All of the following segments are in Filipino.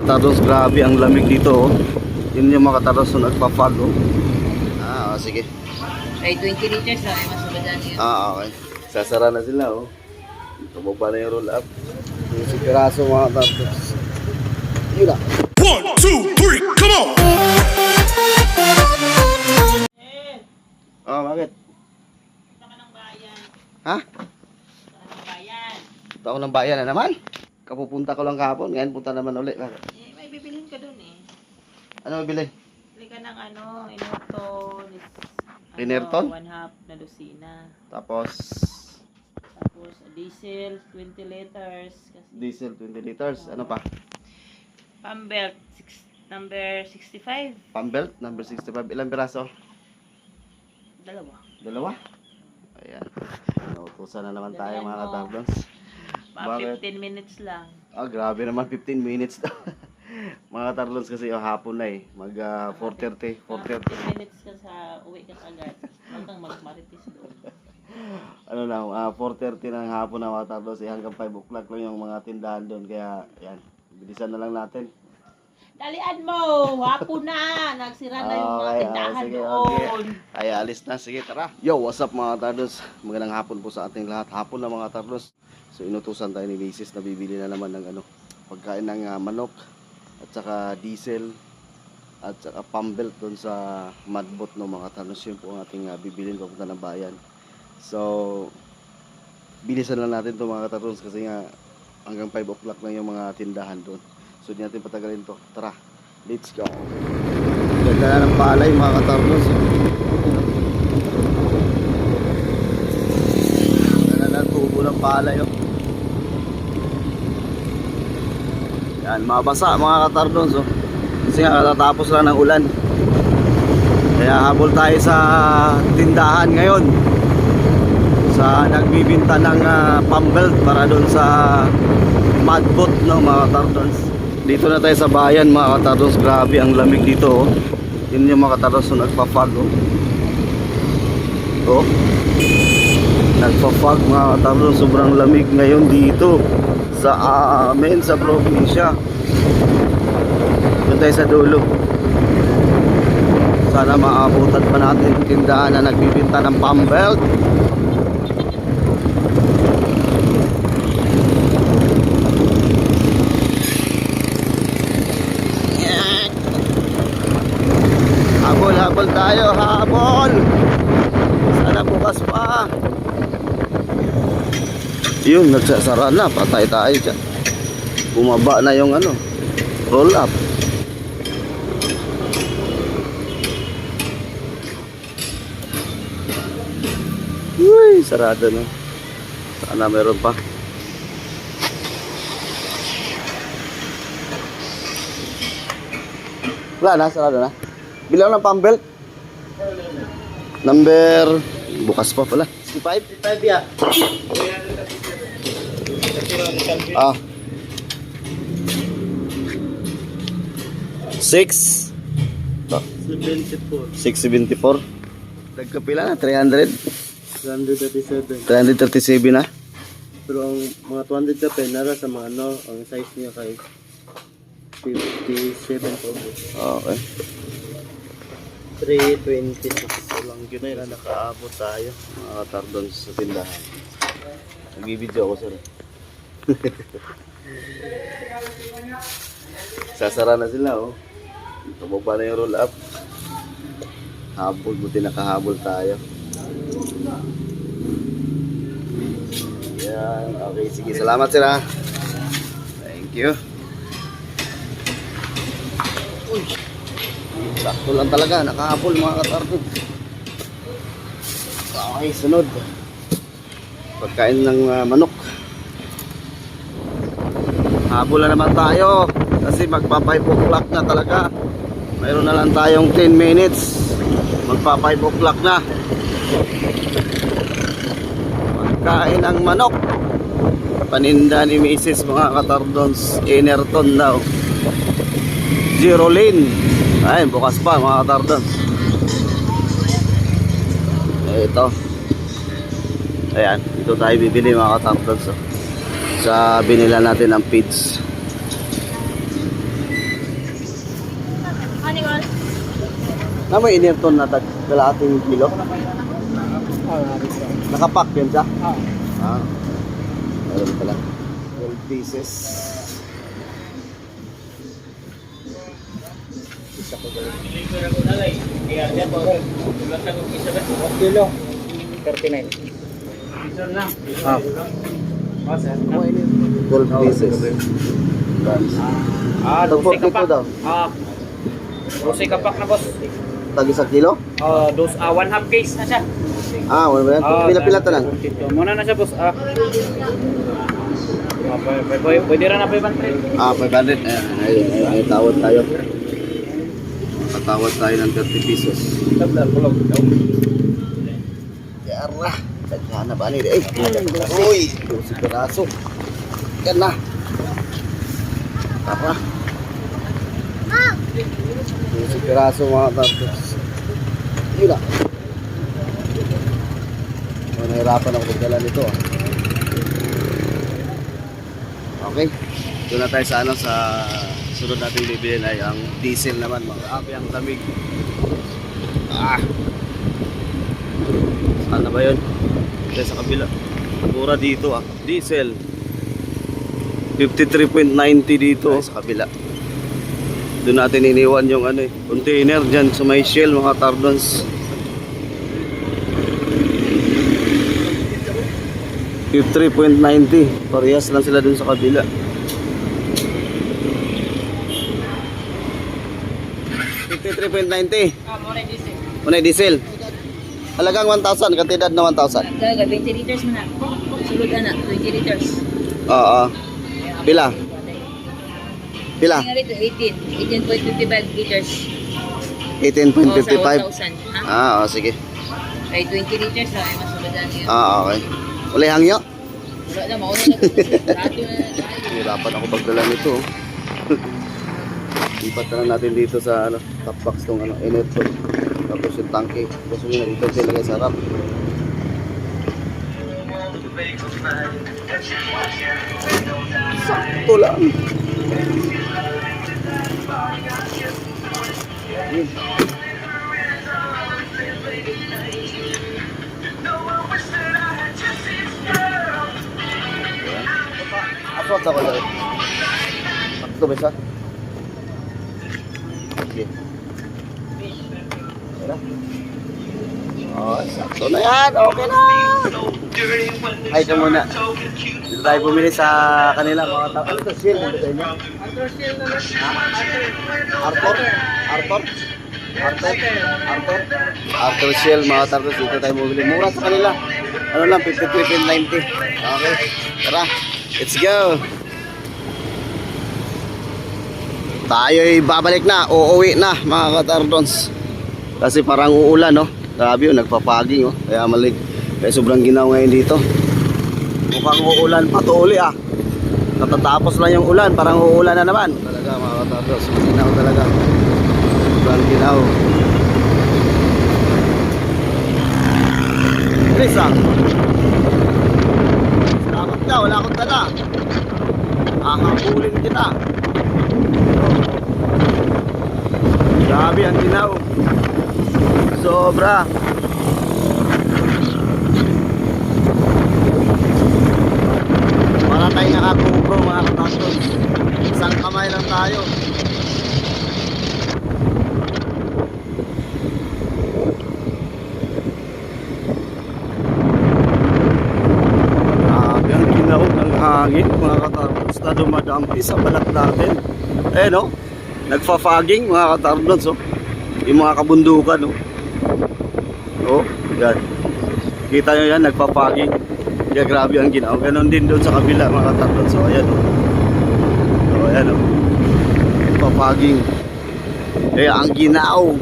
Taros, grabe ang lamig dito, oh. Yun yung mga taros na nagpa-fog, oh. Sige. Ay, 20 liters na. Ay, masuladan yun. Okay. Sasara na sila, oh. Tumaba na yung roll up. Yung si piraso, mga taros. Yun na. 1, 2, 3, come on! Oh, bakit? Punta ka ng bayan. Ha? Punta ka ng bayan. Punta ako ng bayan na naman. Kapupunta ko lang kahapon. Ngayon punta naman ulit. Bakit? Eh, may bibilhin ka dun eh. Ano mabili? Bili ka ng Inerton. Inerton? 1/2 na dosina. Tapos, Tapos, diesel, 20 liters. Kasi diesel 20 liters. Ano pa? pump belt, number 65. Pump belt, number 65. Ilang piraso? Dalawa? Ayan. Nautusan na naman tayo, mga katardons. Mga 15 minutes lang. Grabe naman, 15 minutes daw. Mga katardons kasi hapon na eh. Mag 4:30. 15 minutes ka sa uwi ka agad. Huwag kang magmaritis doon. Ano na, 4:30 ng hapon na, mga katardons. Hanggang 5 o'clock lang yung mga tindahan doon. Kaya, yan. Bilisan na lang natin. Dalian mo! Hapon na! Nagsira na yung mga tindahan sige, doon. okay. Ay, alis na. Sige, tara. Yo, what's up mga tardos? Magandang hapon po sa ating lahat. Hapon na mga tardos. So, inutusan tayo ni Mrs. na bibili na naman ng pagkain ng manok at saka diesel at saka pump belt doon sa Madbot no mga tardos. Yun po ang ating bibilin papunta ng bayan. So, bilisan lang natin to mga tardos kasi nga hanggang 5 o'clock lang yung mga tindahan doon. So, di natin patagalin to. Tara, let's go. Ganda na ng palay mga katarnos. Ganda na ng tubo ng palay. Oh. Yan, mabasa mga katarnos. Oh. Kasi nga katatapos lang ng ulan. Kaya habol tayo sa tindahan ngayon. Sa nagbibinta ng pump belt para doon sa Madbot no mga katarnos. Dito na tayo sa bayan mga katardons. Grabe ang lamig dito, oh. Yun yung mga katardons na nagpa-fog, oh. Oh. Nagpa-fog mga katardons. Sobrang lamig ngayon dito sa amin sa probinsya. Doon tayo sa dulo. Sana maabutan pa natin yung tindahan na nagbibinta ng pump belt. Habol tayo, habol. Sana bukas pa. Yun, nagsasara na. Patay tayo dyan. Bumaba na yung roll up. Uy, sarado na. Sana meron pa. Wala na, sarado na. Bilang ng pump belt? Number... Bukas pa pala. 65? 65 ya. 6 674. Nagkapila na 300. 337 na. Pero ang mga 200 ka nara sa mga ang size niya kay 57 po. Okay. 326. Walang yun na yun, nakaabot tayo mga katardons sa tindahan. Nagbibideo ako sir. Sasara na sila, oh. Tumaba na yung roll up. Habol, buti nakahabol tayo. Yan, okay, sige, salamat sir ha. Thank you. Uy, sakto lang talaga, nakahabol mga katardons. Okay, sunod. Pagkain ng manok. Habol na naman tayo kasi magpa 5 o'clock na talaga. Mayroon na lang tayong 10 minutes. Magpa 5 o'clock na. Pagkain ng manok. Paninda ni Mrs. mga katardons. Inerton daw. Zero lane. Ay, bukas pa mga katardons. Ito. Ayan, ito tayo bibili mga katardons. Sa binila natin ng feeds. ni Gon? Na may inerton na kalahating kilo. Nakapack yan siya? Ah. Meron pala. 12 pieces. Kilo. 39. Ah. 12 pieces. Itong 42 daw. Rosy kapak na boss. Tag isang kilo? One half case na siya. Ah, wala ba yan? Pila-pila to lang. Muna na siya boss. Pwede rin na 500. Ah, 500. Ay, tawad tayo. Patawad tayo ng 30 pesos. Yara. Tagana ba ni? Uy, si peraso. Yan na. Tapa. Si peraso mga tapos. Yun na. Nahirapan ako pagdala nito. Okay. Doon na tayo sa sa sunod natin bibilin ay ang diesel naman mga api ang lamig. Saan na ba yun? Tayo sa kabila. Mura dito diesel 53.90 dito sa kabila. Doon natin iniwan yung container dyan sa may Shell mga Tardons. 53.90. Parehas lang sila dun sa kabila. Muna diesel. Halagang 1,000, kantidad na 1,000. Gaga, 20 liters mo na. Sulod na, 20 liters. Oo. Pila? Pila? Nga rito, 18.55 liters. 18.55. O, sa 1,000. Ha? Sige. Ay, 20 liters na, ay masuludan yun. Okay. Uli hangyo? Wala na, mauna na. Rato na. Hirapan ako pagdala nito. Ipat na lang natin dito sa top box tong enerton. Tapos yung tanke. Tapos yung dito ilagay sa harap. Sakto lang. Aswat ako lang. Sakto ba siya? Okay. Oh, sakto na yan. Okay na. Ay, ito muna. Dito tayo bumili sa kanila mga tao. Ano ito? Shield dito sa inyo? Arthur? Arthur? Arthur Shield mga tao. Dito tayo bumili. Mura sa kanila. Ano lang, 53.90. Okay. Tara. Let's go. Tayo'y babalik na, uuwi na mga katardons. Kasi parang uulan, no? Grabe yun, nagpapaging, oh. Kaya kaya sobrang ginaw ngayon dito. Mukhang uulan patuloy, Natatapos lang yung ulan, parang uulan na naman. Talaga mga katardons, ginaw talaga. Sobrang ginaw. Chris, salamat ka, wala akong dala. Hahabulin kita. Grabe ang ginaw. Sobra. Para tayo nakakubro mga katapos. Isang kamay lang tayo. Grabe ang ginaw ng hangin mga katapos na dumadampi sa balat natin. No? Nagfa-fogging mga katardons, yung mga kabundukan, yan. Kita nyo yan, nagpa-fogging. Kaya grabe ang ginaw. Ganon din doon sa kabila mga katardons. Ayan, ayan, nagpa-fogging. Kaya ang ginaw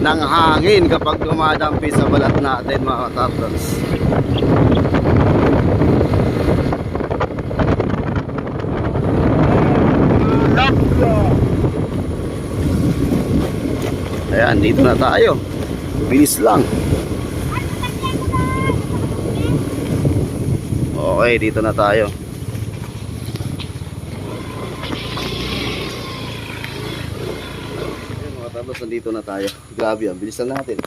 ng hangin kapag dumadampi sa balat natin mga katardons. Ayan, dito na tayo. Bilis lang. Okay, dito na tayo. Carlos, nandito na tayo. Grabe yan, bilisan natin.